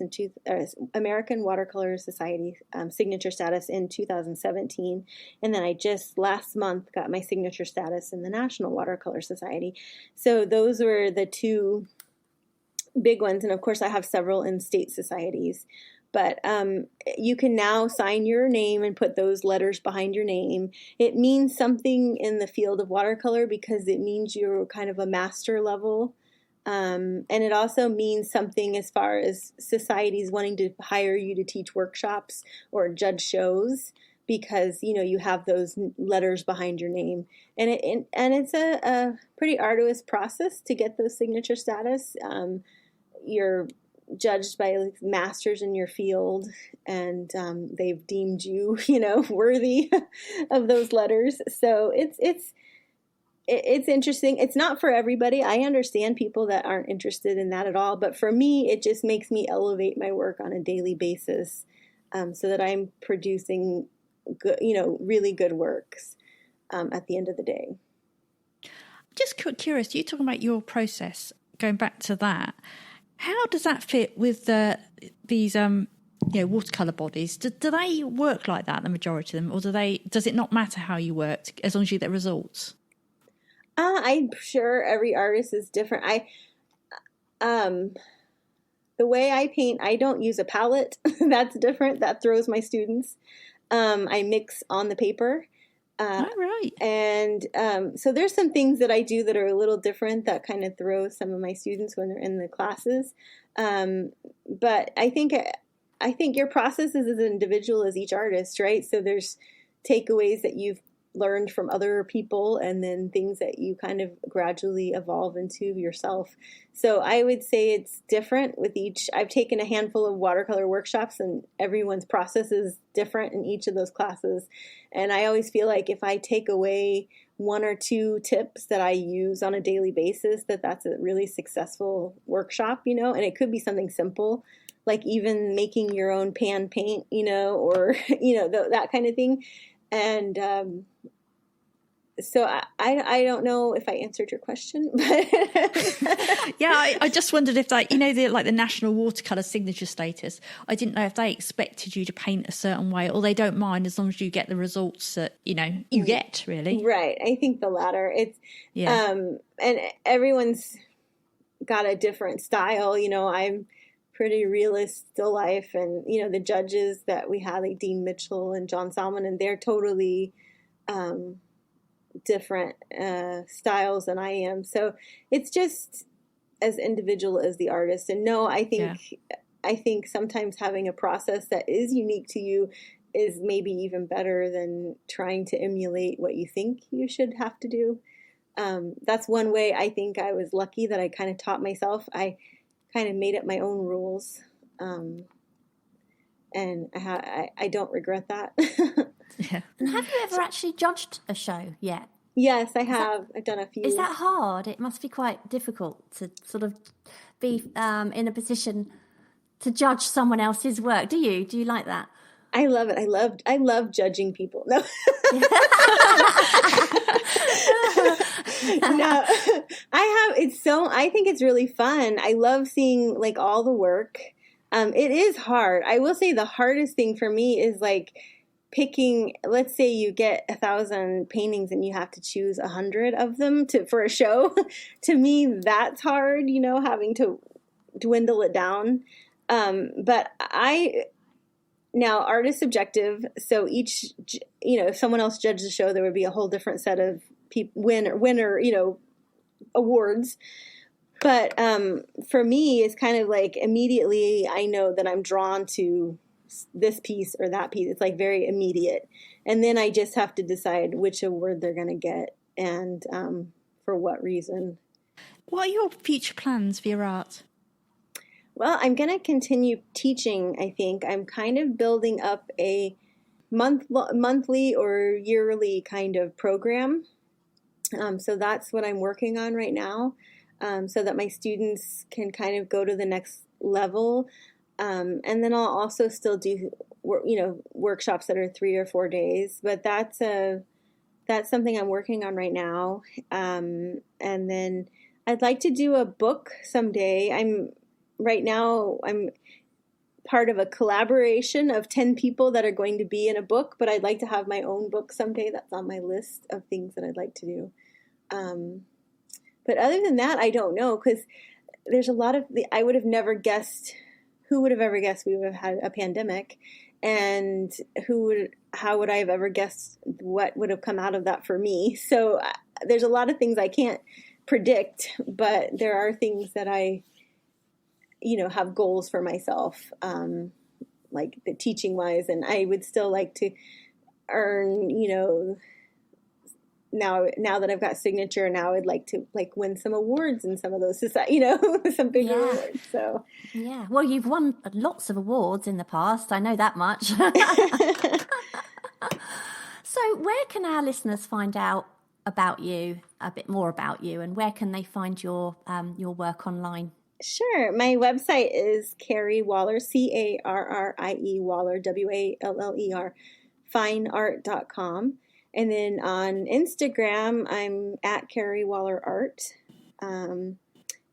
American Watercolor Society signature status in 2017. And then I just last month got my signature status in the National Watercolor Society. So those were the two big ones. And of course I have several in state societies. But you can now sign your name and put those letters behind your name. It means something in the field of watercolor because it means you're kind of a master level. And it also means something as far as societies wanting to hire you to teach workshops or judge shows. because, you have those letters behind your name, and it's a pretty arduous process to get those signature status. You're judged by masters in your field, and they've deemed you, worthy of those letters. So it's interesting. It's not for everybody. I understand people that aren't interested in that at all, but for me, it just makes me elevate my work on a daily basis, so that I'm producing good, really good works at the end of the day. Just curious, you talking about your process, going back to that, how does that fit with these watercolour bodies? Do they work like that, the majority of them, or does it not matter how you work as long as you get results? I'm sure every artist is different. The way I paint, I don't use a palette. That's different. That throws my students. I mix on the paper. Right. And so there's some things that I do that are a little different that kind of throw some of my students when they're in the classes. But I think your process is as individual as each artist, right? So there's takeaways that you've learned from other people, and then things that you kind of gradually evolve into yourself. So I would say it's different with each. I've taken a handful of watercolor workshops, and everyone's process is different in each of those classes. And I always feel like if I take away one or two tips that I use on a daily basis, that's a really successful workshop, and it could be something simple, like even making your own pan paint, or, that kind of thing. And so I don't know if I answered your question, but yeah, I just wondered if the national watercolor signature status, I didn't know if they expected you to paint a certain way, or they don't mind as long as you get the results that you get, really. Right. I think the latter. It's and everyone's got a different style. I'm pretty realist still life, and the judges that we had, like Dean Mitchell and John Salmon, and they're totally different styles than I am. So it's just as individual as the artist. And no, I think sometimes having a process that is unique to you is maybe even better than trying to emulate what you think you should have to do. That's one way I think I was lucky that I kind of taught myself. I kind of made up my own rules, and I don't regret that. Yeah. And have you ever actually judged a show yet? Yes, I have. I've done a few. Is that hard? It must be quite difficult to sort of be in a position to judge someone else's work. Do you like that? I love it. I love judging people. No. No, I think it's really fun. I love seeing like all the work. It is hard. I will say the hardest thing for me is like picking, let's say you get 1,000 paintings and you have to choose 100 of them for a show. To me, that's hard, having to dwindle it down. But now art is subjective. So each, if someone else judged the show, there would be a whole different set of winner, awards. But for me, it's kind of like immediately I know that I'm drawn to this piece or that piece. It's like very immediate. And then I just have to decide which award they're going to get and for what reason. What are your future plans for your art? Well, I'm going to continue teaching, I think. I'm kind of building up a monthly or yearly kind of program. So that's what I'm working on right now, so that my students can kind of go to the next level. And then I'll also still do, workshops that are 3 or 4 days. But that's something I'm working on right now. And then I'd like to do a book someday. I'm part of a collaboration of 10 people that are going to be in a book, but I'd like to have my own book someday. That's on my list of things that I'd like to do. But other than that, I don't know, because there's a lot of, I would have never guessed, who would have ever guessed we would have had a pandemic, and how would I have ever guessed what would have come out of that for me? So there's a lot of things I can't predict, but there are things that I have goals for myself, like the teaching wise. And I would still like to earn, now that I've got signature, now I'd like to win some awards in some of those society, some bigger awards. So yeah, well, you've won lots of awards in the past. I know that much. So where can our listeners find out about you, a bit more about you, and where can they find your work online? Sure. My website is Carrie Waller, Carrie Waller, Waller, fineart.com. And then on Instagram, I'm at Carrie Waller Art. And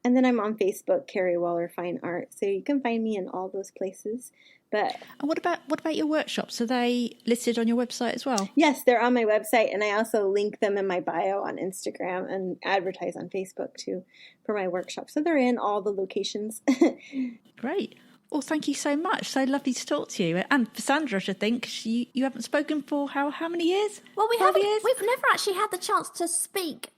then I'm on Facebook, Carrie Waller Fine Art. So you can find me in all those places. But and what about your workshops? Are they listed on your website as well? Yes, they're on my website, and I also link them in my bio on Instagram and advertise on Facebook too for my workshops. So they're in all the locations. Great. Well, thank you so much. So lovely to talk to you. And for Sandra, I should think you haven't spoken for how many years? Well, we 12 haven't. years? We've never actually had the chance to speak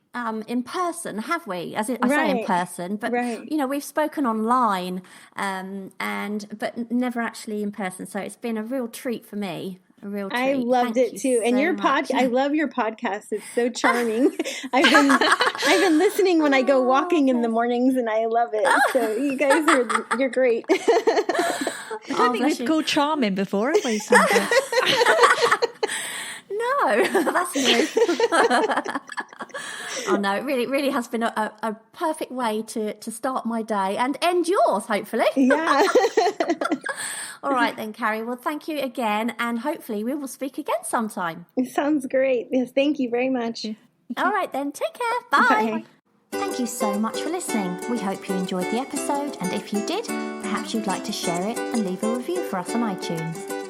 in person, have we? I say Right. in person, but Right. we've spoken online, but never actually in person. So it's been a real treat for me. A real treat. I loved Thank it too. you And so your much. I love your podcast. It's so charming. I've been listening when I go walking in the mornings, and I love it. So you guys you're great. I don't think we've called charming before, have we, Sandra? No, that's new. Oh no, it really has been a perfect way to start my day and end yours, hopefully. Yeah. All right then, Carrie. Well, thank you again, and hopefully we will speak again sometime. It sounds great. Yes, thank you very much. All right then, take care. Bye. Bye. Thank you so much for listening. We hope you enjoyed the episode, and if you did, perhaps you'd like to share it and leave a review for us on iTunes.